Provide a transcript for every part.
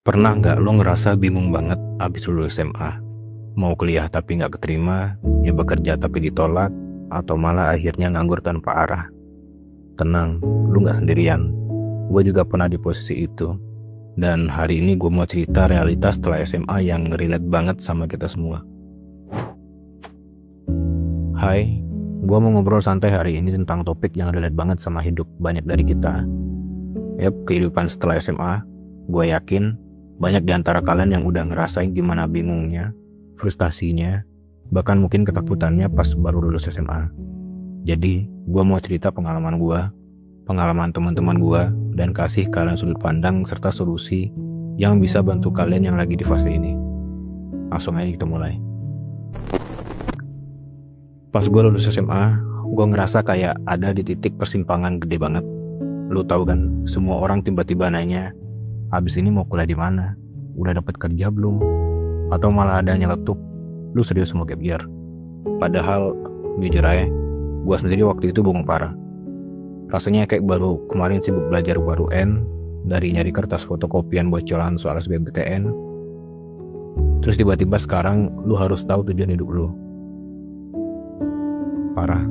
Pernah nggak lo ngerasa bingung banget abis lulus SMA? Mau kuliah tapi nggak keterima, ya bekerja tapi ditolak, atau malah akhirnya nganggur tanpa arah? Tenang, lu nggak sendirian. Gue juga pernah di posisi itu. Dan hari ini gue mau cerita realitas setelah SMA yang relate banget sama kita semua. Hai, gue mau ngobrol santai hari ini tentang topik yang relate banget sama hidup banyak dari kita. Yap, kehidupan setelah SMA. Gue yakin banyak di antara kalian yang udah ngerasain gimana bingungnya, frustasinya, bahkan mungkin ketakutannya pas baru lulus SMA. Jadi, gue mau cerita pengalaman gue, pengalaman teman-teman gue, dan kasih kalian sudut pandang serta solusi yang bisa bantu kalian yang lagi di fase ini. Langsung aja kita mulai. Pas gue lulus SMA, gue ngerasa kayak ada di titik persimpangan gede banget. Lu tahu kan, semua orang tiba-tiba nanya, abis ini mau kuliah di mana? Udah dapat kerja belum? Atau malah ada nyeletuk, lu serius mau gap year? Padahal, jujur aja, gue sendiri waktu itu bingung parah. Rasanya kayak baru kemarin sibuk belajar buat UN, dari nyari kertas fotokopian bocoran soal SBMPTN. Terus tiba-tiba sekarang lu harus tahu tujuan hidup lu. Parah.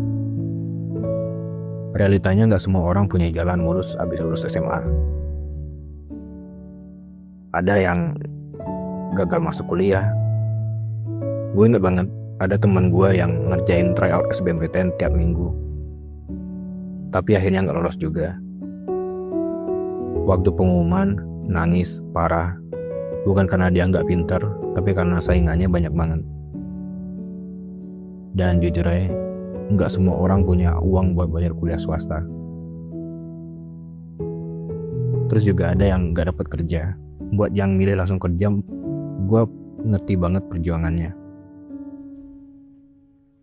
Realitanya gak semua orang punya jalan mulus abis lulus SMA. Ada yang gagal masuk kuliah. Gue inget banget ada teman gue yang ngerjain tryout SBMPTN tiap minggu, tapi akhirnya gak lolos juga. Waktu pengumuman nangis parah, bukan karena dia gak pinter, tapi karena saingannya banyak banget. Dan jujur aja, gak semua orang punya uang buat bayar kuliah swasta. Terus juga ada yang gak dapat kerja. Buat yang milih langsung kerja, gue ngerti banget perjuangannya.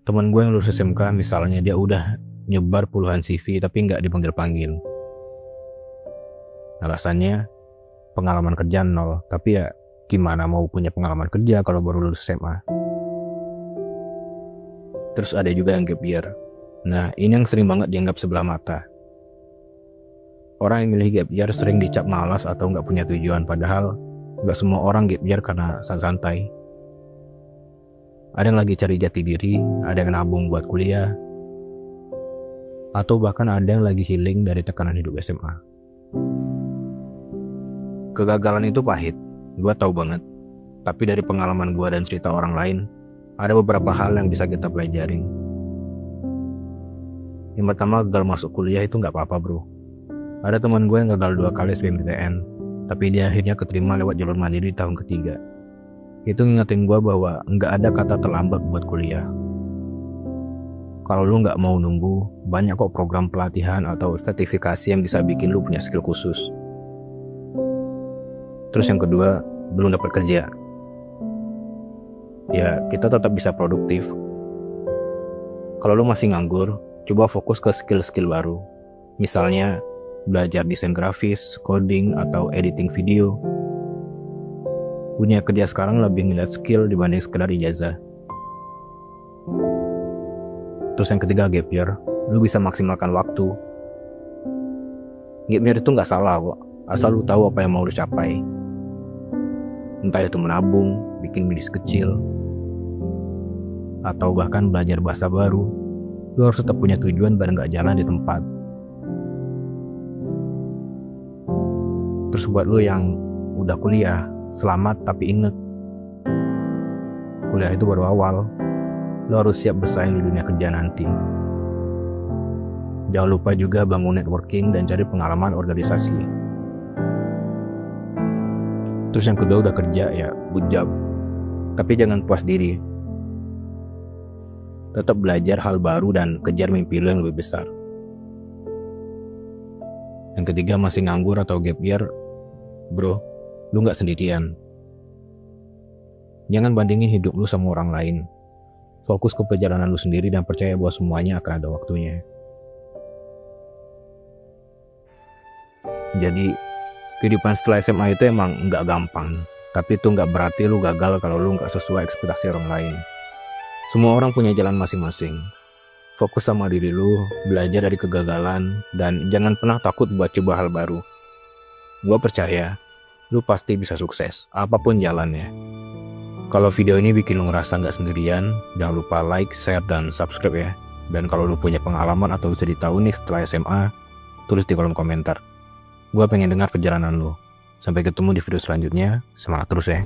Temen gue yang lulus SMK misalnya, dia udah nyebar puluhan CV tapi nggak dipanggil-panggil. Alasannya pengalaman kerja nol, tapi ya gimana mau punya pengalaman kerja kalau baru lulus SMA. Terus ada juga yang gap year. Nah, ini yang sering banget dianggap sebelah mata. Orang yang milih gap year sering dicap malas atau nggak punya tujuan, padahal nggak semua orang gap year karena santai. Ada yang lagi cari jati diri, ada yang nabung buat kuliah, atau bahkan ada yang lagi healing dari tekanan hidup SMA. Kegagalan itu pahit, gue tahu banget. Tapi dari pengalaman gue dan cerita orang lain, ada beberapa hal yang bisa kita pelajarin. Yang pertama, gagal masuk kuliah itu nggak apa-apa bro. Ada teman gue yang gagal 2 kali SBMPTN, tapi dia akhirnya keterima lewat jalur mandiri tahun ketiga. Itu ngingetin gue bahwa nggak ada kata terlambat buat kuliah. Kalau lu nggak mau nunggu, banyak kok program pelatihan atau sertifikasi yang bisa bikin lu punya skill khusus. Terus yang kedua, belum dapat kerja. Ya, kita tetap bisa produktif. Kalau lu masih nganggur, coba fokus ke skill-skill baru. Misalnya, belajar desain grafis, coding, atau editing video. Dunia kerja sekarang lebih ngeliat skill dibanding sekedar ijazah. Terus yang ketiga, gap year. Lu bisa maksimalkan waktu. Gap year itu gak salah kok, asal lu tahu apa yang mau lu capai. Entah itu menabung, bikin bisnis kecil, atau bahkan belajar bahasa baru. Lu harus tetap punya tujuan biar gak jalan di tempat. Terus buat lo yang udah kuliah, selamat, tapi inget, kuliah itu baru awal. Lo harus siap bersaing di dunia kerja nanti. Jangan lupa juga bangun networking dan cari pengalaman organisasi. Terus yang kedua, udah kerja ya good job, tapi jangan puas diri. Tetap belajar hal baru dan kejar mimpi lo yang lebih besar. Yang ketiga, masih nganggur atau gap year, bro, lu gak sendirian. Jangan bandingin hidup lu sama orang lain. Fokus ke perjalanan lu sendiri dan percaya bahwa semuanya akan ada waktunya. Jadi, kehidupan setelah SMA itu emang gak gampang. Tapi itu gak berarti lu gagal kalau lu gak sesuai ekspektasi orang lain. Semua orang punya jalan masing-masing. Fokus sama diri lu, belajar dari kegagalan, dan jangan pernah takut buat coba hal baru. Gua percaya, lu pasti bisa sukses, apapun jalannya. Kalau video ini bikin lu ngerasa nggak sendirian, jangan lupa like, share, dan subscribe ya. Dan kalau lu punya pengalaman atau cerita unik setelah SMA, tulis di kolom komentar. Gua pengen dengar perjalanan lu. Sampai ketemu di video selanjutnya, semangat terus ya.